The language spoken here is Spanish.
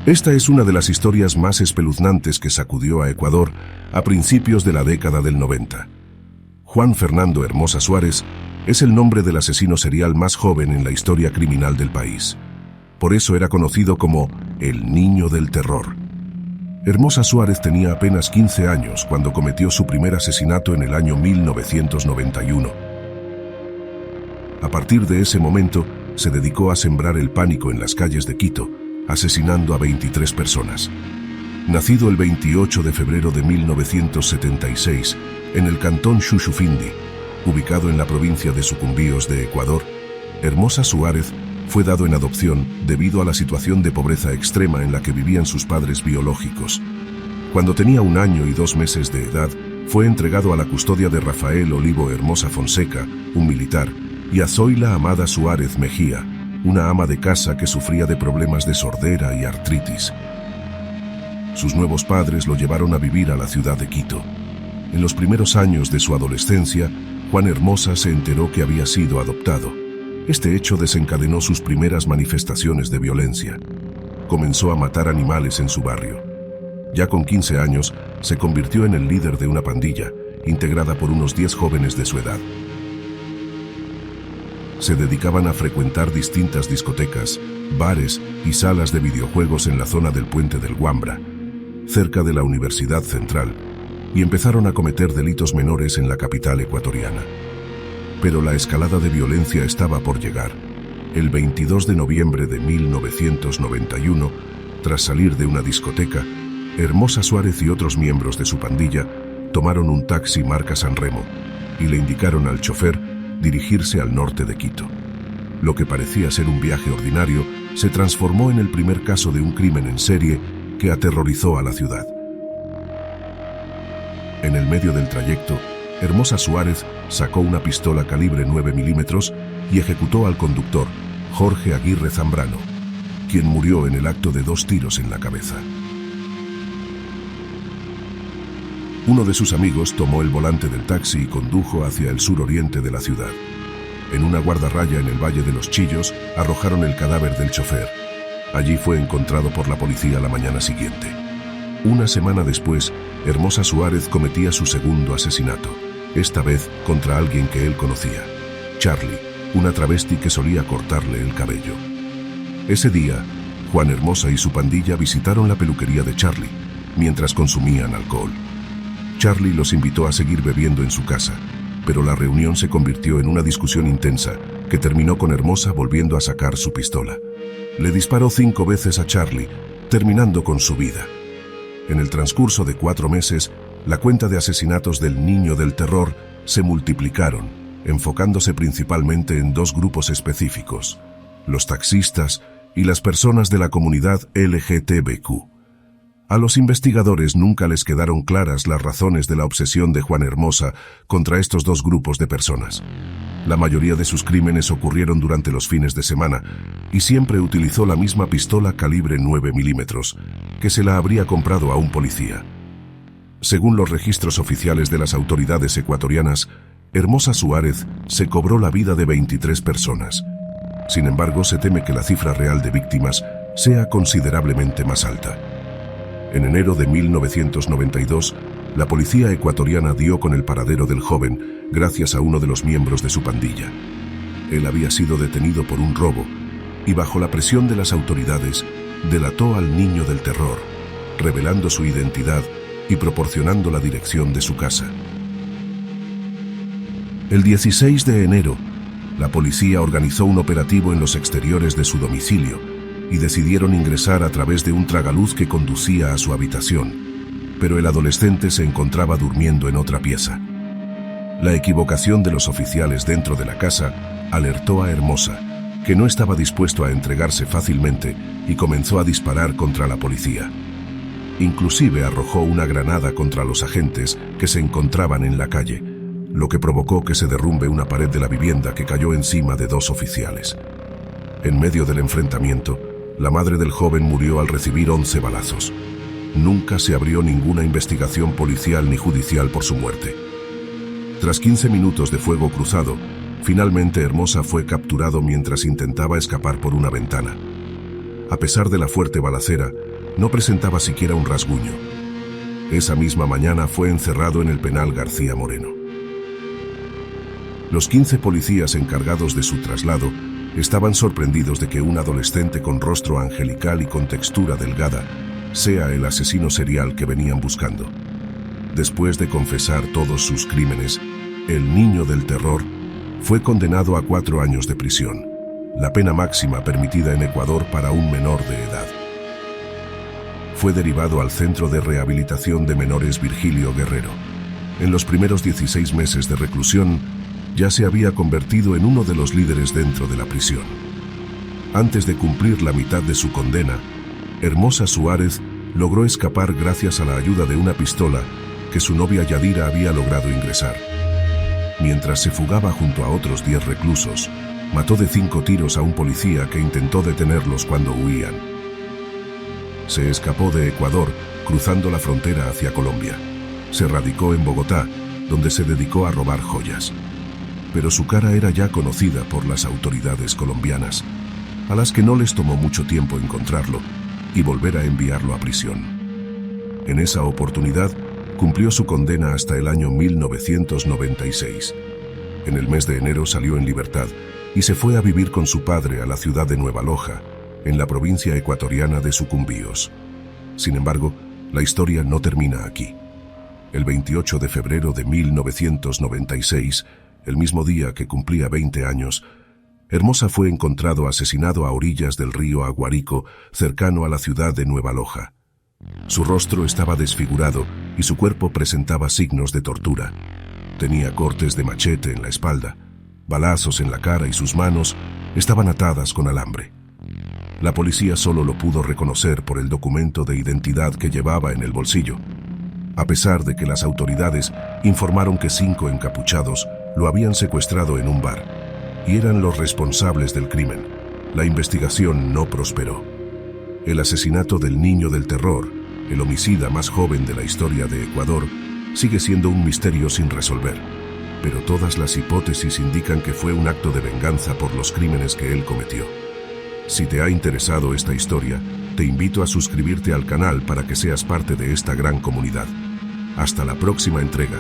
Esta es una de las historias más espeluznantes que sacudió a Ecuador a principios de la década del 90. Juan Fernando Hermosa Suárez es el nombre del asesino serial más joven en la historia criminal del país. Por eso era conocido como el Niño del Terror. Hermosa Suárez tenía apenas 15 años cuando cometió su primer asesinato en el año 1991. A partir de ese momento, se dedicó a sembrar el pánico en las calles de Quito, asesinando a 23 personas. Nacido el 28 de febrero de 1976 en el cantón Xuxufindi, ubicado en la provincia de Sucumbíos de Ecuador, Hermosa Suárez fue dado en adopción debido a la situación de pobreza extrema en la que vivían sus padres biológicos. Cuando tenía 1 año y 2 meses de edad, fue entregado a la custodia de Rafael Olivo Hermosa Fonseca, un militar, y a Zoila Amada Suárez Mejía, una ama de casa que sufría de problemas de sordera y artritis. Sus nuevos padres lo llevaron a vivir a la ciudad de Quito. En los primeros años de su adolescencia, Juan Hermosa se enteró que había sido adoptado. Este hecho desencadenó sus primeras manifestaciones de violencia. Comenzó a matar animales en su barrio. Ya con 15 años, se convirtió en el líder de una pandilla, integrada por unos 10 jóvenes de su edad. Se dedicaban a frecuentar distintas discotecas, bares y salas de videojuegos en la zona del Puente del Guambra, cerca de la Universidad Central, y empezaron a cometer delitos menores en la capital ecuatoriana. Pero la escalada de violencia estaba por llegar. El 22 de noviembre de 1991, tras salir de una discoteca, Hermosa Suárez y otros miembros de su pandilla tomaron un taxi marca San Remo y le indicaron al chofer dirigirse al norte de Quito. Lo que parecía ser un viaje ordinario se transformó en el primer caso de un crimen en serie que aterrorizó a la ciudad. En el medio del trayecto, Hermosa Suárez sacó una pistola calibre 9 milímetros y ejecutó al conductor, Jorge Aguirre Zambrano, quien murió en el acto de 2 tiros en la cabeza. Uno de sus amigos tomó el volante del taxi y condujo hacia el suroriente de la ciudad. En una guardarraya en el Valle de los Chillos, arrojaron el cadáver del chofer. Allí fue encontrado por la policía la mañana siguiente. Una semana después, Hermosa Suárez cometía su segundo asesinato, esta vez contra alguien que él conocía, Charlie, una travesti que solía cortarle el cabello. Ese día, Juan Hermosa y su pandilla visitaron la peluquería de Charlie, mientras consumían alcohol. Charlie los invitó a seguir bebiendo en su casa, pero la reunión se convirtió en una discusión intensa que terminó con Hermosa volviendo a sacar su pistola. Le disparó 5 veces a Charlie, terminando con su vida. En el transcurso de 4 meses, la cuenta de asesinatos del Niño del Terror se multiplicaron, enfocándose principalmente en 2 grupos específicos: los taxistas y las personas de la comunidad LGTBQ. A los investigadores nunca les quedaron claras las razones de la obsesión de Juan Hermosa contra estos 2 grupos de personas. La mayoría de sus crímenes ocurrieron durante los fines de semana y siempre utilizó la misma pistola calibre 9 milímetros, que se la habría comprado a un policía. Según los registros oficiales de las autoridades ecuatorianas, Hermosa Suárez se cobró la vida de 23 personas. Sin embargo, se teme que la cifra real de víctimas sea considerablemente más alta. En enero de 1992, la policía ecuatoriana dio con el paradero del joven gracias a uno de los miembros de su pandilla. Él había sido detenido por un robo y, bajo la presión de las autoridades, delató al Niño del Terror, revelando su identidad y proporcionando la dirección de su casa. El 16 de enero, la policía organizó un operativo en los exteriores de su domicilio y decidieron ingresar a través de un tragaluz que conducía a su habitación, pero el adolescente se encontraba durmiendo en otra pieza. La equivocación de los oficiales dentro de la casa alertó a Hermosa, que no estaba dispuesto a entregarse fácilmente, y comenzó a disparar contra la policía. Inclusive arrojó una granada contra los agentes que se encontraban en la calle, lo que provocó que se derrumbe una pared de la vivienda que cayó encima de 2 oficiales. En medio del enfrentamiento, la madre del joven murió al recibir 11 balazos. Nunca se abrió ninguna investigación policial ni judicial por su muerte. Tras 15 minutos de fuego cruzado, finalmente Hermosa fue capturado mientras intentaba escapar por una ventana. A pesar de la fuerte balacera, No presentaba siquiera un rasguño. Esa misma mañana fue encerrado en el penal García Moreno. Los 15 policías encargados de su traslado estaban sorprendidos de que un adolescente con rostro angelical y con textura delgada sea el asesino serial que venían buscando. Después de confesar todos sus crímenes, el niño del terror fue condenado a 4 años de prisión, la pena máxima permitida en Ecuador para un menor de edad. Fue derivado al Centro de Rehabilitación de Menores Virgilio Guerrero. En los primeros 16 meses de reclusión, ya se había convertido en uno de los líderes dentro de la prisión. Antes de cumplir la mitad de su condena, Hermosa Suárez logró escapar gracias a la ayuda de una pistola que su novia Yadira había logrado ingresar. Mientras se fugaba junto a otros 10 reclusos, mató de 5 tiros a un policía que intentó detenerlos cuando huían. Se escapó de Ecuador cruzando la frontera hacia Colombia. Se radicó en Bogotá, donde se dedicó a robar joyas. Pero su cara era ya conocida por las autoridades colombianas, a las que no les tomó mucho tiempo encontrarlo y volver a enviarlo a prisión. En esa oportunidad, cumplió su condena hasta el año 1996. En el mes de enero salió en libertad y se fue a vivir con su padre a la ciudad de Nueva Loja, en la provincia ecuatoriana de Sucumbíos. Sin embargo, la historia no termina aquí. El 28 de febrero de 1996, el mismo día que cumplía 20 años, Hermosa fue encontrado asesinado a orillas del río Aguarico, cercano a la ciudad de Nueva Loja. Su rostro estaba desfigurado y su cuerpo presentaba signos de tortura. Tenía cortes de machete en la espalda, balazos en la cara y sus manos estaban atadas con alambre. La policía solo lo pudo reconocer por el documento de identidad que llevaba en el bolsillo, a pesar de que las autoridades informaron que 5 encapuchados lo habían secuestrado en un bar y eran los responsables del crimen. La investigación no prosperó. El asesinato del niño del terror, el homicida más joven de la historia de Ecuador, sigue siendo un misterio sin resolver, pero todas las hipótesis indican que fue un acto de venganza por los crímenes que él cometió. Si te ha interesado esta historia, te invito a suscribirte al canal para que seas parte de esta gran comunidad. Hasta la próxima entrega.